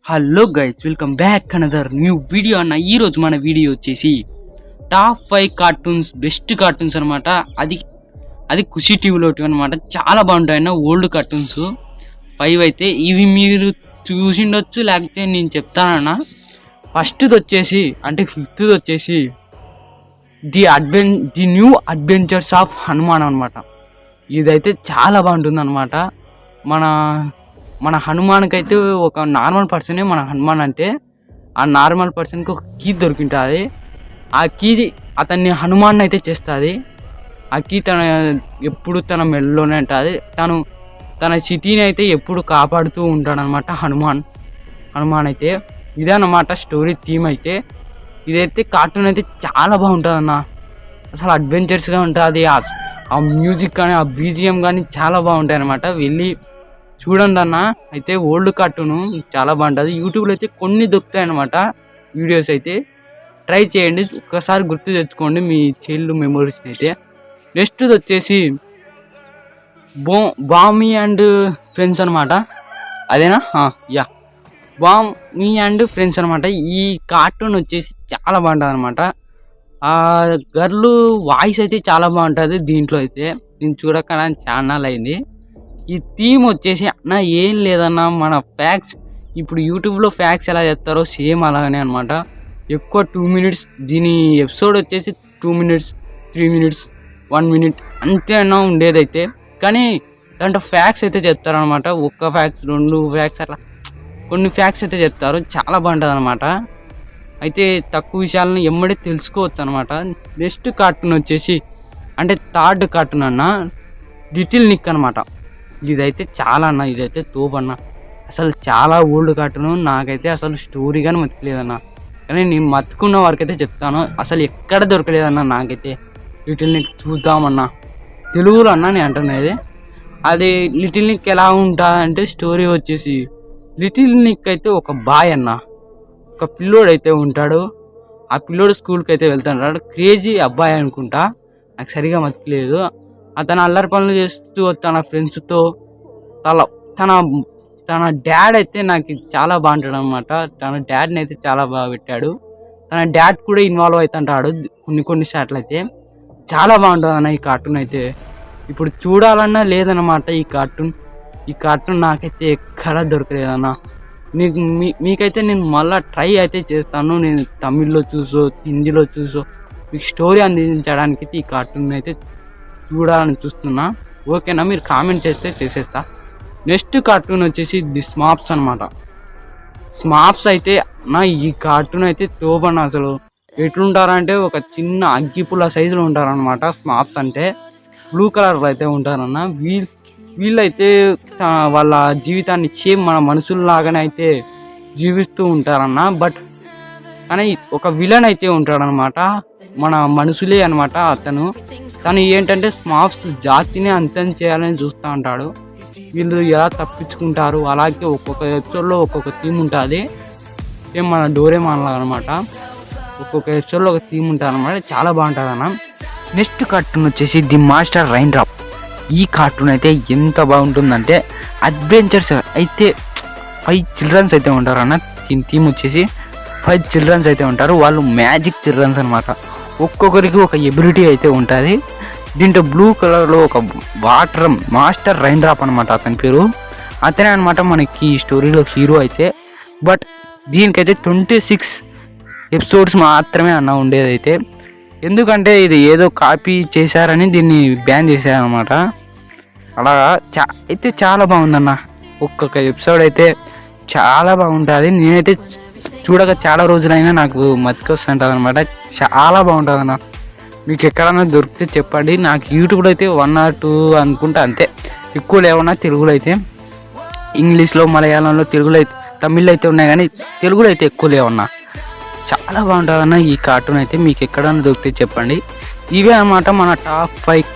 Hello guys, welcome back another new video అన్న. ఈరోజు మన వీడియో వచ్చేసి టాప్ 5 కార్టూన్స్, బెస్ట్ కార్టూన్స్ అనమాట. అది అది ఖుషి టీవీలో అనమాట. చాలా బాగుంటాయి అన్న ఓల్డ్ కార్టూన్స్ 5 అయితే. ఇవి మీరు చూసిండొచ్చు, లేకపోతే నేను చెప్తానన్నా. ఫస్ట్ది వచ్చేసి అంటే 5th వచ్చేసి the new adventures of Hanuman అనమాట. ఇదైతే చాలా బాగుంటుంది అనమాట. మన మన హనుమాన్కి అయితే ఒక నార్మల్ పర్సనే మన హనుమాన్ అంటే. ఆ నార్మల్ పర్సన్కి ఒక కీ దొరికింటుంది. ఆ కీ అతన్ని హనుమాన్ అయితే చేస్తుంది. ఆ కీ ఎప్పుడు తన మెడలోనే ఉంటుంది. తన సిటీని అయితే ఎప్పుడు కాపాడుతూ ఉంటాడనమాట హనుమాన్ అయితే. ఇదే అన్నమాట స్టోరీ థీమ్ అయితే. ఇదైతే కార్టూన్ అయితే చాలా బాగుంటుంది అన్న. అసలు అడ్వెంచర్స్గా ఉంటుంది. ఆ మ్యూజిక్ కానీ ఆ బీజిఎం కానీ చాలా బాగుంటాయి అన్నమాట. వెళ్ళి చూడండి అన్న. అయితే ఓల్డ్ కార్టూను చాలా బాగుంటుంది. యూట్యూబ్లో అయితే కొన్ని దొరుకుతాయి అన్నమాట వీడియోస్ అయితే. ట్రై చేయండి, ఒక్కసారి గుర్తు తెచ్చుకోండి మీ చైల్డ్ మెమోరీస్ని అయితే. నెక్స్ట్ వచ్చేసి బామీ అండ్ ఫ్రెండ్స్ అనమాట. అదేనా? యా, బామీ అండ్ ఫ్రెండ్స్ అనమాట. ఈ కార్టూన్ వచ్చేసి చాలా బాగుంటుంది అనమాట. ఆ గర్ల్ వాయిస్ అయితే చాలా బాగుంటుంది దీంట్లో అయితే. నేను చూడక ఛానల్ అయింది. ఈ థీమ్ వచ్చేసి అన్న ఏం లేదన్నా, మన ఫ్యాక్ట్స్ ఇప్పుడు యూట్యూబ్లో ఫ్యాక్ట్స్ ఎలా చెప్తారో సేమ్ అలాగనే అనమాట. ఎక్కువ 2 minutes, దీని ఎపిసోడ్ వచ్చేసి 2 minutes, 3 minutes, 1 minute అంతే అన్న ఉండేదైతే. కానీ దాంట్లో ఫ్యాక్ట్స్ అయితే చెప్తారనమాట. ఒక్క ఫ్యాక్ట్స్, 2 ఫ్యాక్ట్స్, అట్లా కొన్ని ఫ్యాక్ట్స్ అయితే చెప్తారు. చాలా బాగుంటుంది అనమాట. అయితే తక్కువ విషయాలను ఎమ్మడే తెలుసుకోవచ్చు అనమాట. నెక్స్ట్ కార్టూన్ వచ్చేసి అంటే 3rd కార్టూన్ అన్న, లిటిల్ నిక్ అనమాట. ఇదైతే చాలా అన్న, ఇదైతే తోపన్న. అసలు చాలా ఓల్డ్ కార్టూను. నాకైతే అసలు స్టోరీ కానీ మతికలేదన్న. కానీ నేను మతుకున్న వారికి అయితే చెప్తాను, అసలు ఎక్కడ దొరకలేదన్న నాకైతే. లిటిల్ నిక్ చూద్దామన్నా తెలుగులో అన్న నేను అంటున్నది. అది లిటిల్ నిక్ ఎలా ఉంటుందంటే స్టోరీ వచ్చేసి, లిటిల్ నిక్ అయితే ఒక బాయ్ అన్న, ఒక పిల్లోడు అయితే ఉంటాడు. ఆ పిల్లోడు స్కూల్కి అయితే వెళ్తుంటాడు. క్రేజీ అబ్బాయి అనుకుంటా, నాకు సరిగా మతికలేదు. అతను అల్లరి పనులు చేస్తూ తన ఫ్రెండ్స్తో తన డాడ్ అయితే నాకు చాలా బాగుంటాడు అనమాట. తన డాడ్ని అయితే చాలా బాగా పెట్టాడు. తన డాడ్ కూడా ఇన్వాల్వ్ అవుతుంటాడు కొన్ని షాట్లు అయితే. చాలా బాగుంటుంది అన్న ఈ కార్టూన్ అయితే. ఇప్పుడు చూడాలన్నా లేదన్నమాట ఈ కార్టూన్ నాకైతే ఎక్కడ దొరకలేదన్న. మీకైతే నేను మళ్ళీ ట్రై అయితే చేస్తాను. నేను తమిళ్లో చూసో హిందీలో చూసో మీకు స్టోరీ అందించడానికి ఈ కార్టూన్ అయితే చూడాలని చూస్తున్నా. ఓకేనా? మీరు కామెంట్ చేస్తే చేసేస్తా. నెక్స్ట్ కార్టూన్ వచ్చేసి ది స్మాప్స్ అనమాట. స్మాప్స్ అయితే నా ఈ కార్టూన్ అయితే తోపన్న. అసలు ఎట్లుంటారంటే ఒక చిన్న అగ్గిపుల్ల సైజులో ఉంటారనమాట స్మాప్స్ అంటే. బ్లూ కలర్లో అయితే ఉంటారన్న. వీళ్ళైతే వాళ్ళ జీవితాన్ని సేమ్ మన మనుషుల్లాగానే అయితే జీవిస్తూ ఉంటారన్న. బట్ కానీ ఒక విలన్ అయితే ఉంటాడనమాట. మన మనుషులే అనమాట తను ఏంటంటే స్మాప్స్ జాతిని అంతం చేయాలని చూస్తూ ఉంటాడు. వీళ్ళు ఎలా తప్పించుకుంటారు, అలాగే ఒక్కొక్క ఎపిసోడ్లో ఒక్కొక్క థీమ్ ఉంటుంది. సేమ్ మన డోరేమాన్ లాగా అనమాట. ఒక్కొక్క ఎపిసోడ్లో ఒక థీమ్ ఉంటుంది అనమాట. చాలా బాగుంటుంది అన్న. నెక్స్ట్ కార్టూన్ వచ్చేసి ది మాస్టర్ రైన్ డ్రాప్. ఈ కార్టూన్ అయితే ఎంత బాగుంటుందంటే అడ్వెంచర్స్ అయితే 5 చిల్డ్రన్స్ అయితే ఉంటారు అన్న. దీని థీమ్ వచ్చేసి 5 చిల్డ్రన్స్ అయితే ఉంటారు. వాళ్ళు మ్యాజిక్ చిల్డ్రన్స్ అనమాట. ఒక్కొక్కరికి ఒక ఎబిలిటీ అయితే ఉంటుంది. దీంట్లో బ్లూ కలర్లో ఒక వాటర్ మాస్టర్ రైన్ డ్రాప్ అనమాట అతని పేరు. అతనే అనమాట మనకి ఈ స్టోరీలో హీరో అయితే. బట్ దీనికైతే 26 ఎపిసోడ్స్ మాత్రమే అన్న ఉండేదైతే. ఎందుకంటే ఇది ఏదో కాపీ చేశారని దీన్ని బ్యాన్ చేశారనమాట. అలాగా అయితే చాలా బాగుందన్న. ఒక్కొక్క ఎపిసోడ్ అయితే చాలా బాగుంటుంది. నేనైతే చూడక చాలా రోజులైనా నాకు మతికొస్తుంటుంది అనమాట. చాలా బాగుంటుంది అన్న. మీకు ఎక్కడైనా దొరికితే చెప్పండి. నాకు యూట్యూబ్లో అయితే 1 or 2 అనుకుంటా, అంతే. ఎక్కువ లేవన్నా. తెలుగులో అయితే, ఇంగ్లీష్లో, మలయాళంలో, తెలుగులో అయితే, తమిళ్లో అయితే ఉన్నాయి, కానీ తెలుగులో అయితే ఎక్కువ లేవన్నా. చాలా బాగుంటుంది అన్న ఈ కార్టూన్ అయితే. మీకు ఎక్కడైనా దొరికితే చెప్పండి. ఇవే అనమాట మన టాప్ 5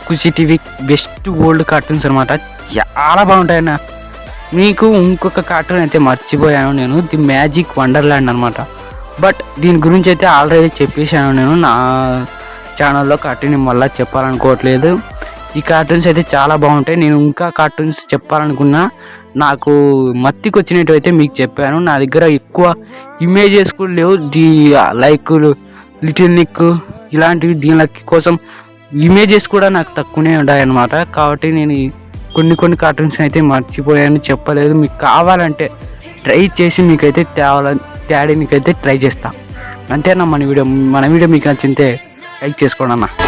ఖుషి టీవీ బెస్ట్ ఓల్డ్ కార్టూన్స్ అనమాట. చాలా బాగుంటాయన్న. మీకు ఇంకొక కార్టూన్ అయితే మర్చిపోయాను నేను, ది మ్యాజిక్ వండర్ల్యాండ్ అనమాట. బట్ దీని గురించి అయితే ఆల్రెడీ చెప్పేశాను నేను నా ఛానల్లో. కార్టూన్ మళ్ళీ చెప్పాలనుకోవట్లేదు. ఈ కార్టూన్స్ అయితే చాలా బాగుంటాయి. నేను ఇంకా కార్టూన్స్ చెప్పాలనుకున్నా, నాకు మత్తికి వచ్చినట్టు అయితే మీకు చెప్పాను. నా దగ్గర ఎక్కువ ఇమేజెస్ కూడా లేవు. లైక్ లిటిల్ నిక్ ఇలాంటివి దీనికి కోసం ఇమేజెస్ కూడా నాకు తక్కువనే ఉన్నాయన్నమాట. కాబట్టి నేను కొన్ని కార్టూన్స్ అయితే మర్చిపోయాను, చెప్పలేదు. మీకు కావాలంటే ట్రై చేసి మీకైతే తేడానికైతే ట్రై చేస్తా. అంతేనా మన వీడియో మీకు నచ్చితే లైక్ చేసుకోండి అన్న.